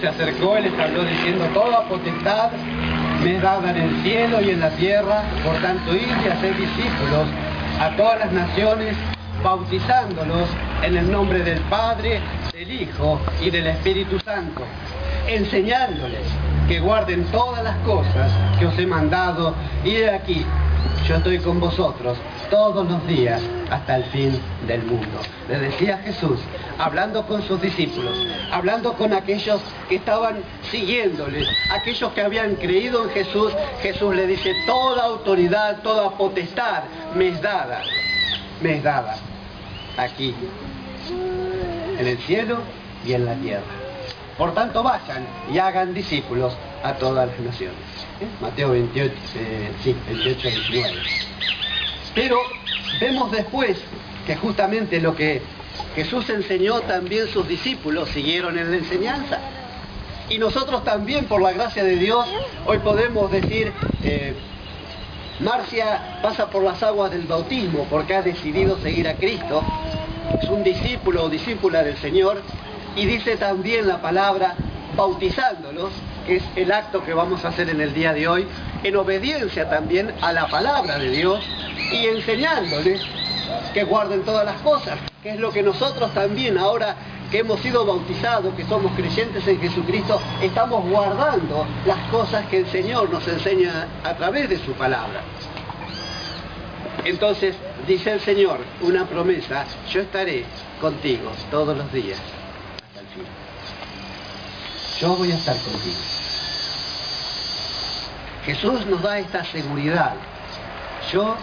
Se acercó y les habló diciendo: toda potestad me es dada en el cielo y en la tierra, por tanto id y haced discípulos a todas las naciones, bautizándolos en el nombre del Padre, del Hijo y del Espíritu Santo, enseñándoles que guarden todas las cosas que os he mandado, y he aquí, yo estoy con vosotros todos los días hasta el fin del mundo. Le decía Jesús, hablando con sus discípulos, hablando con aquellos que estaban siguiéndole, aquellos que habían creído en Jesús. Jesús le dice: toda autoridad, toda potestad me es dada aquí, en el cielo y en la tierra. Por tanto, vayan y hagan discípulos a todas las naciones. Mateo 28, 19. Pero vemos después que justamente lo que Jesús enseñó, también sus discípulos siguieron en la enseñanza. Y nosotros también, por la gracia de Dios, hoy podemos decir: Marcia pasa por las aguas del bautismo porque ha decidido seguir a Cristo. Es un discípulo o discípula del Señor. Y dice también la palabra, bautizándolos, que es el acto que vamos a hacer en el día de hoy, en obediencia también a la palabra de Dios, y enseñándoles que guarden todas las cosas, que es lo que nosotros también, ahora que hemos sido bautizados, que somos creyentes en Jesucristo, estamos guardando las cosas que el Señor nos enseña a través de su palabra. Entonces, dice el Señor, una promesa: yo estaré contigo todos los días hasta el fin. Yo voy a estar contigo. Jesús nos da esta seguridad: yo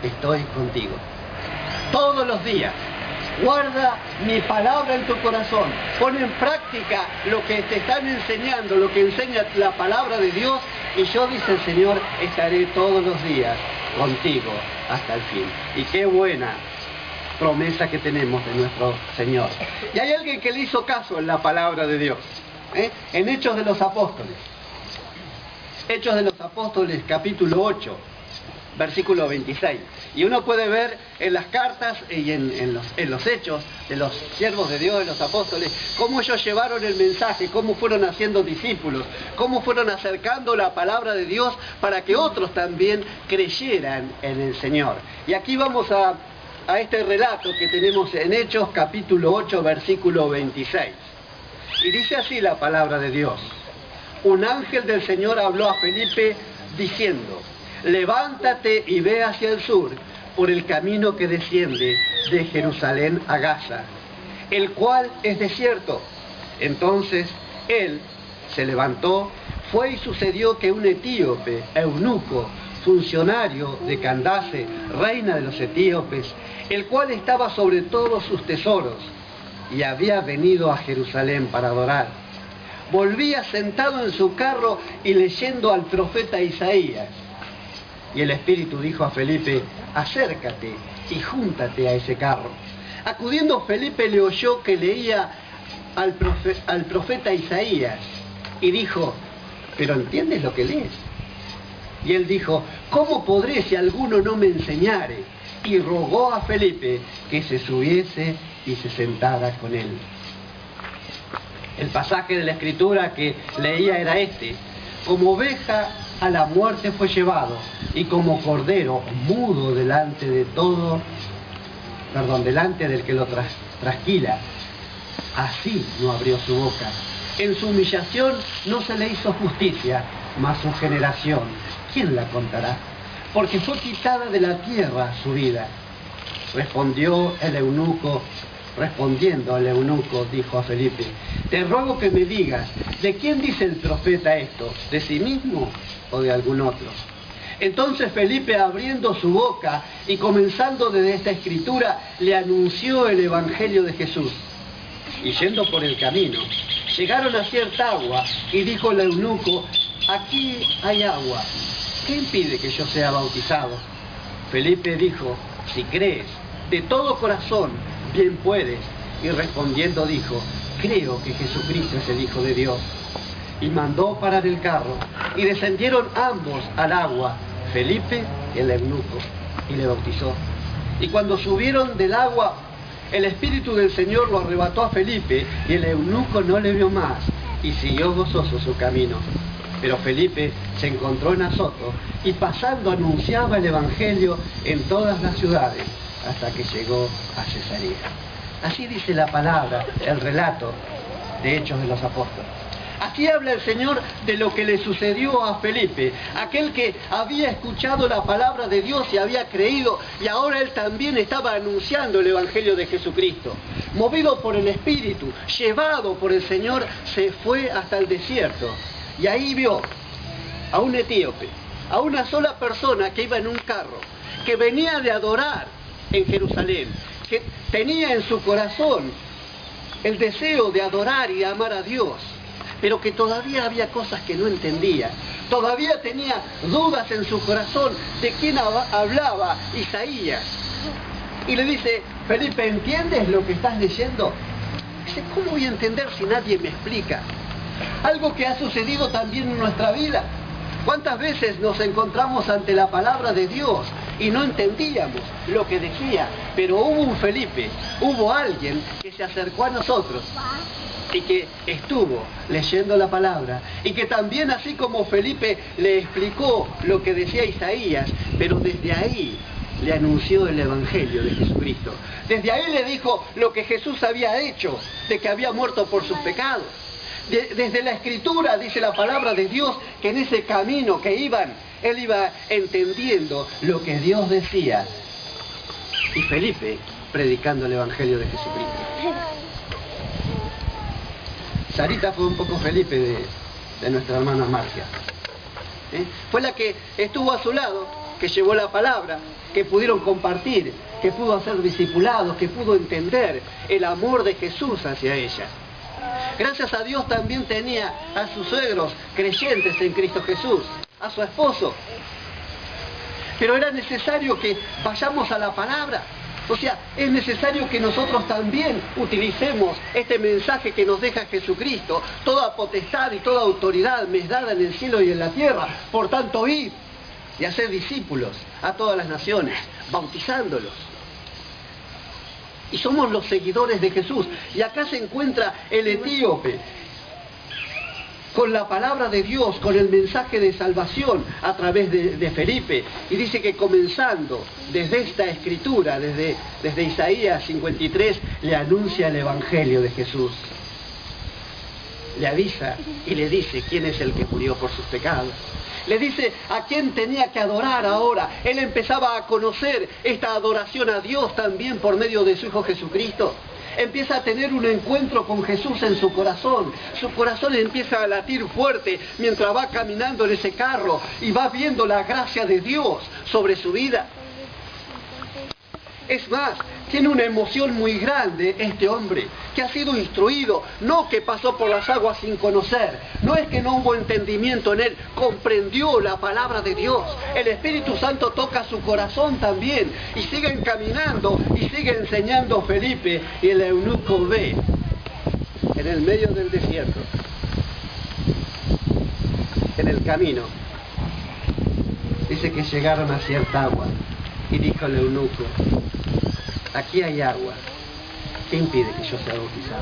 estoy contigo todos los días. Guarda mi palabra en tu corazón, pon en práctica lo que te están enseñando, lo que enseña la palabra de Dios, y yo, dice el Señor, estaré todos los días contigo hasta el fin. Y qué buena promesa que tenemos de nuestro Señor. Y hay alguien que le hizo caso en la palabra de Dios, en Hechos de los Apóstoles. Hechos de los Apóstoles, capítulo 8, versículo 26. Y uno puede ver en las cartas y en los hechos de los siervos de Dios, de los apóstoles, cómo ellos llevaron el mensaje, cómo fueron haciendo discípulos, cómo fueron acercando la palabra de Dios para que otros también creyeran en el Señor. Y aquí vamos a este relato que tenemos en Hechos, capítulo 8, versículo 26. Y dice así la palabra de Dios: un ángel del Señor habló a Felipe diciendo: levántate y ve hacia el sur, por el camino que desciende de Jerusalén a Gaza, el cual es desierto. Entonces él se levantó, fue, y sucedió que un etíope, eunuco, funcionario de Candace, reina de los etíopes, el cual estaba sobre todos sus tesoros, y había venido a Jerusalén para adorar, volvía sentado en su carro y leyendo al profeta Isaías. Y el Espíritu dijo a Felipe: acércate y júntate a ese carro. Acudiendo Felipe, le oyó que leía al profeta Isaías, y dijo: ¿pero entiendes lo que lees? Y él dijo: ¿cómo podré si alguno no me enseñare? Y rogó a Felipe que se subiese y se sentara con él. El pasaje de la Escritura que leía era este: como oveja a la muerte fue llevado, y como cordero mudo delante del que lo trasquila, así no abrió su boca. En su humillación no se le hizo justicia, mas su generación, ¿quién la contará? Porque fue quitada de la tierra su vida. Respondiendo el eunuco, dijo a Felipe: te ruego que me digas, ¿de quién dice el profeta esto? ¿De sí mismo o de algún otro? Entonces Felipe, abriendo su boca y comenzando desde esta escritura, le anunció el evangelio de Jesús. Y yendo por el camino, llegaron a cierta agua, y dijo el eunuco: aquí hay agua, ¿qué impide que yo sea bautizado? Felipe dijo: si crees de todo corazón, bien puedes. Y respondiendo dijo: creo que Jesucristo es el Hijo de Dios. Y mandó parar el carro, y descendieron ambos al agua, Felipe y el eunuco, y le bautizó. Y cuando subieron del agua, el Espíritu del Señor lo arrebató a Felipe, y el eunuco no le vio más, y siguió gozoso su camino. Pero Felipe se encontró en Azoto y pasando anunciaba el Evangelio en todas las ciudades hasta que llegó a Cesarea. Así dice la palabra, el relato de Hechos de los Apóstoles. Aquí habla el Señor de lo que le sucedió a Felipe, aquel que había escuchado la palabra de Dios y había creído, y ahora él también estaba anunciando el Evangelio de Jesucristo. Movido por el Espíritu, llevado por el Señor, se fue hasta el desierto. Y ahí vio a un etíope, a una sola persona que iba en un carro, que venía de adorar en Jerusalén, que tenía en su corazón el deseo de adorar y de amar a Dios, pero que todavía había cosas que no entendía. Todavía tenía dudas en su corazón de quién hablaba Isaías. Y le dice, Felipe, ¿entiendes lo que estás leyendo? Dice, ¿cómo voy a entender si nadie me explica? Algo que ha sucedido también en nuestra vida. ¿Cuántas veces nos encontramos ante la palabra de Dios y no entendíamos lo que decía? Pero hubo un Felipe, hubo alguien que se acercó a nosotros y que estuvo leyendo la palabra y que también, así como Felipe le explicó lo que decía Isaías, pero desde ahí le anunció el Evangelio de Jesucristo. Desde ahí le dijo lo que Jesús había hecho, de que había muerto por sus pecados. Desde la Escritura dice la palabra de Dios que en ese camino que iban, él iba entendiendo lo que Dios decía. Y Felipe predicando el Evangelio de Jesucristo. Sarita fue un poco Felipe de nuestra hermana Marcia. Fue la que estuvo a su lado, que llevó la palabra, que pudieron compartir, que pudo hacer discipulados, que pudo entender el amor de Jesús hacia ella. Gracias a Dios también tenía a sus suegros creyentes en Cristo Jesús, a su esposo. Pero era necesario que vayamos a la palabra. O sea, es necesario que nosotros también utilicemos este mensaje que nos deja Jesucristo. Toda potestad y toda autoridad me es dada en el cielo y en la tierra. Por tanto, id y haced discípulos a todas las naciones, bautizándolos. Y somos los seguidores de Jesús. Y acá se encuentra el etíope con la palabra de Dios, con el mensaje de salvación a través de Felipe. Y dice que comenzando desde esta escritura, desde Isaías 53, le anuncia el Evangelio de Jesús. Le avisa y le dice quién es el que murió por sus pecados. Le dice a quién tenía que adorar ahora. Él empezaba a conocer esta adoración a Dios también por medio de su Hijo Jesucristo. Empieza a tener un encuentro con Jesús en su corazón. Su corazón empieza a latir fuerte mientras va caminando en ese carro y va viendo la gracia de Dios sobre su vida. Es más, tiene una emoción muy grande este hombre, que ha sido instruido, no que pasó por las aguas sin conocer, no es que no hubo entendimiento en él, comprendió la palabra de Dios. El Espíritu Santo toca su corazón también, y siguen caminando, y sigue enseñando Felipe, y el eunuco ve, en el medio del desierto, en el camino, dice que llegaron a cierta agua, y dijo el eunuco, aquí hay agua, ¿qué impide que yo sea bautizado?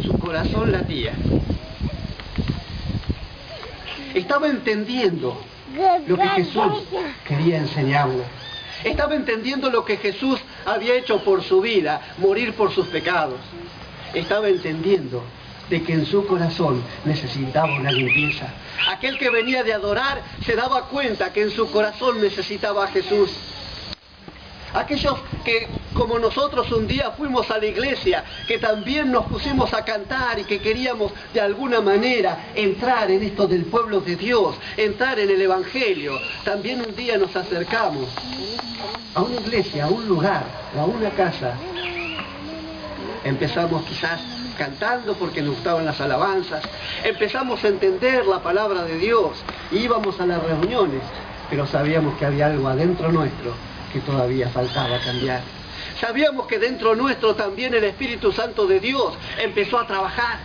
Su corazón latía. Estaba entendiendo lo que Jesús quería enseñarle. Estaba entendiendo lo que Jesús había hecho por su vida, morir por sus pecados. Estaba entendiendo de que en su corazón necesitaba una limpieza. Aquel que venía de adorar se daba cuenta que en su corazón necesitaba a Jesús. Aquellos que, como nosotros un día fuimos a la iglesia, que también nos pusimos a cantar y que queríamos de alguna manera entrar en esto del pueblo de Dios, entrar en el Evangelio, también un día nos acercamos a una iglesia, a un lugar, a una casa. Empezamos quizás cantando porque nos gustaban las alabanzas, empezamos a entender la palabra de Dios, íbamos a las reuniones, pero sabíamos que había algo adentro nuestro que todavía faltaba cambiar. Sabíamos que dentro nuestro también el Espíritu Santo de Dios empezó a trabajar.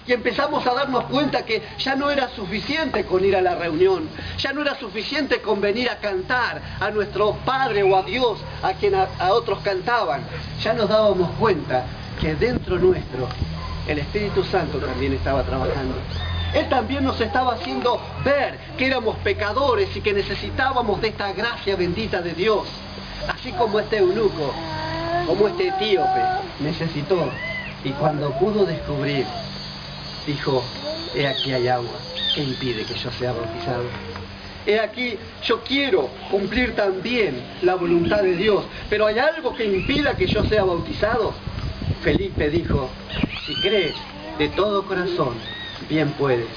Y empezamos a darnos cuenta que ya no era suficiente con ir a la reunión, ya no era suficiente con venir a cantar a nuestro Padre o a Dios, a quien a otros cantaban. Ya nos dábamos cuenta que dentro nuestro el Espíritu Santo también estaba trabajando. Él también nos estaba haciendo ver que éramos pecadores y que necesitábamos de esta gracia bendita de Dios. Así como este eunuco, como este etíope, necesitó. Y cuando pudo descubrir, dijo, he aquí hay agua, ¿qué impide que yo sea bautizado? He aquí, yo quiero cumplir también la voluntad de Dios, pero ¿hay algo que impida que yo sea bautizado? Felipe dijo, si crees de todo corazón, bien puedes.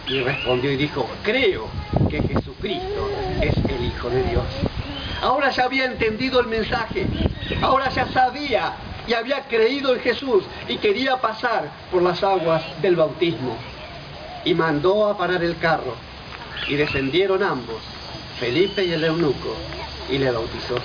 Y respondió y dijo, creo que Jesucristo es el Hijo de Dios. Ahora ya había entendido el mensaje, ahora ya sabía y había creído en Jesús y quería pasar por las aguas del bautismo. Y mandó a parar el carro y descendieron ambos, Felipe y el eunuco, y le bautizó.